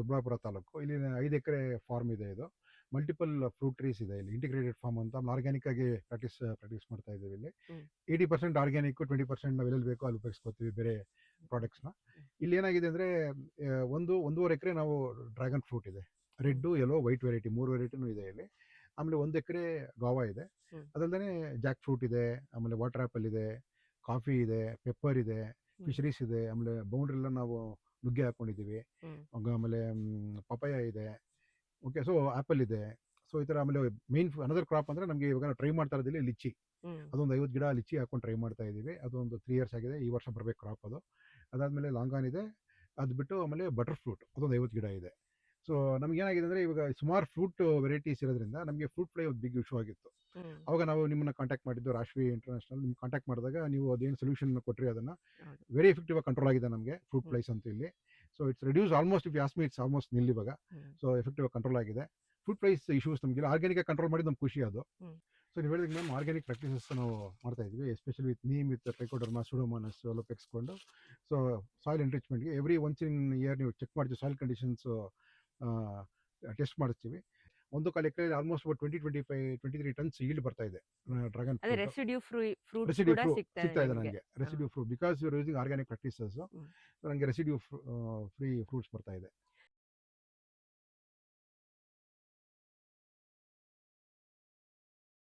ದೊಡ್ಡಬಳ್ಳಾಪುರ ತಾಲೂಕು. ಇಲ್ಲಿ 5 ಎಕರೆ ಫಾರ್ಮ್ ಇದೆ. ಇದು ಮಲ್ಟಿಪಲ್ ಫ್ರೂಟ್ ಟ್ರೀಸ್ ಇದೆ. ಇಲ್ಲಿ ಇಂಟಿಗ್ರೇಟೆಡ್ ಫಾರ್ಮ್ ಅಂತ ಆರ್ಗ್ಯಾನಿಕ್ ಆಗಿ ಪ್ರಾಕ್ಟೀಸ್ ಮಾಡ್ತಾ ಇದ್ದೀವಿ. ಇಲ್ಲಿ 80% ಆರ್ಗ್ಯಾನಿಕ್, 20% ನಾವು ಎಲ್ಲೆಲ್ಲಿ ಬೇಕೋ ಅಲ್ಲಿ ಉಪಯೋಗಿಸ್ಕೋತೀವಿ ಬೇರೆ ಪ್ರಾಡಕ್ಟ್ಸ್ನ. ಇಲ್ಲಿ ಏನಾಗಿದೆ ಅಂದರೆ, ಒಂದೂವರೆ ಎಕರೆ ನಾವು ಡ್ರ್ಯಾಗನ್ ಫ್ರೂಟ್ ಇದೆ. ರೆಡ್ಡು, ಯೆಲ್ಲೋ, ವೈಟ್ ವೆರೈಟಿ 3 ವೆರೈಟಿನೂ ಇದೆ ಇಲ್ಲಿ. ಆಮೇಲೆ 1 ಎಕರೆ ಗಾವಾ ಇದೆ. ಅದಲ್ಲದೆ ಜಾಕ್ ಫ್ರೂಟ್ ಇದೆ, ಆಮೇಲೆ ವಾಟರ್ ಆ್ಯಪಲ್ ಇದೆ, ಕಾಫಿ ಇದೆ, ಪೆಪ್ಪರ್ ಇದೆ, ಫಿಶರೀಸ್ ಇದೆ. ಆಮೇಲೆ ಬೌಂಡ್ರೆಲ್ಲ ನಾವು ನುಗ್ಗೆ ಹಾಕೊಂಡಿದ್ದೀವಿ. ಆಮೇಲೆ ಪಪಾಯ ಇದೆ. ಓಕೆ, ಸೊ ಆ್ಯಪಲ್ ಇದೆ. ಸೊ ಈ ಥರ. ಆಮೇಲೆ ಮೇನ್ ಅನದರ್ ಕ್ರಾಪ್ ಅಂದರೆ ನಮಗೆ ಇವಾಗ ನಾವು ಟ್ರೈ ಮಾಡ್ತಾ ಇರೋದಿಲ್ಲ ಲಿಚ್ಚಿ. ಅದೊಂದು 50 ಗಿಡ ಲಿಚ್ಚಿ ಹಾಕೊಂಡು ಟ್ರೈ ಮಾಡ್ತಾ ಇದ್ದೀವಿ. ಅದೊಂದು 3 ಇಯರ್ಸ್ ಆಗಿದೆ. ಈ ವರ್ಷ ಬರಬೇಕು ಕ್ರಾಪ್ ಅದು. ಅದಾದಮೇಲೆ ಲಾಂಗಾನ್ ಇದೆ. ಅದು ಬಿಟ್ಟು ಆಮೇಲೆ ಬಟರ್ ಫ್ರೂಟ್ ಅದೊಂದು 50 ಗಿಡ ಇದೆ. ಸೊ ನಮಗೇನಾಗಿದೆ ಅಂದರೆ, ಇವಾಗ ಸುಮಾರು ಫ್ರೂಟ್ ವೆರೈಟೀಸ್ ಇರೋದ್ರಿಂದ ನಮಗೆ ಫ್ರೂಟ್ ಫ್ಲೈ ಒಂದು ಬಿಗ್ ಇಶ್ಯೂ ಆಗಿತ್ತು. ಅವಾಗ ನಾವು ನಿಮ್ಮನ್ನು ಕಾಂಟ್ಯಾಕ್ಟ್ ಮಾಡಿದ್ದು, ರಾಷ್ಟ್ರೀಯ ಇಂಟರ್ನ್ಯಾಷನಲ್. ನಿಮ್ಗೆ ಕಾಂಟ್ಯಾಕ್ಟ್ ಮಾಡಿದಾಗ ನೀವು ಅದೇನು ಸೊಲ್ಯೂಷನ್ ಕೊಟ್ಟರೆ ಅದನ್ನು ವೆರಿ ಎಫೆಕ್ಟಿವ್ ಆಗಿ ಕಂಟ್ರೋಲ್ ಆಗಿದೆ ನಮಗೆ ಫ್ರೂಟ್ ಫ್ಲೈಸ್ ಅಂತ ಇಲ್ಲಿ. So it's reduce almost, if ask me, it's almost nil ಇವಾಗ. ಸೊ ಎಫೆಕ್ಟಿವ್ ಆಗಿ ಕಂಟ್ರೋಲ್ ಆಗಿದೆ. ಫ್ರೂಟ್ ಫ್ಲೈಸ್ ಇಶ್ಯೂಸ್ ನಮಗಿಲ್ಲ. ಆರ್ಗ್ಯಾನಿಕ್ ಕಂಟ್ರೋಲ್ ಮಾಡಿದ್ದು ನಮ್ಗೆ ಖುಷಿ ಅದು. ಸೊ ನೀವು ಹೇಳಿದಾಗ ಮ್ಯಾಮ್, ಆರ್ಗ್ಯಾನಿಕ್ ಪ್ರಾಕ್ಟೀಸಸ್ ನಾವು ಮಾಡ್ತಾ ಇದ್ವಿ, especially with neem, with trichoderma, pseudomonas ಎಲ್ಲ ಉಪಯೋಗಿಸ್ಕೊಂಡು. ಸೊ ಸಾಯಿಲ್ ಎನ್ರಿಚ್ಮೆಂಟ್ಗೆ ಎವ್ರಿ ಒನ್ಸ್ ಇನ್ ಇಯರ್ ನೀವು ಚೆಕ್ ಮಾಡ್ತೀವಿ. ಸಾಯಿಲ್ ಕಂಡೀಷನ್ಸ್ ಟೆಸ್ಟ್ ಮಾಡಿಸ್ತೀವಿ. 1 ಎಕರೆಯಲ್ಲಿ ಆಲ್ಮೋಸ್ಟ್ 23 ಟನ್ಸ್ ಈಲ್ಡ್ ಬರ್ತಾ ಇದೆ ಡ್ರ್ಯಾಗನ್ ಫ್ರೂಟ್. ರೆಸಿಡ್ಯೂ ರೆಸಿಡ್ಯೂ ಸಿಗ್ತಾ ಇದೆ ನನಗೆ. Residue fruit because you are using organic practices. ನನಗೆ ರೆಸಿಡ್ಯೂ ಫ್ರೀ ಫ್ರೂಟ್ಸ್ ಬರ್ತಾ ಇದೆ.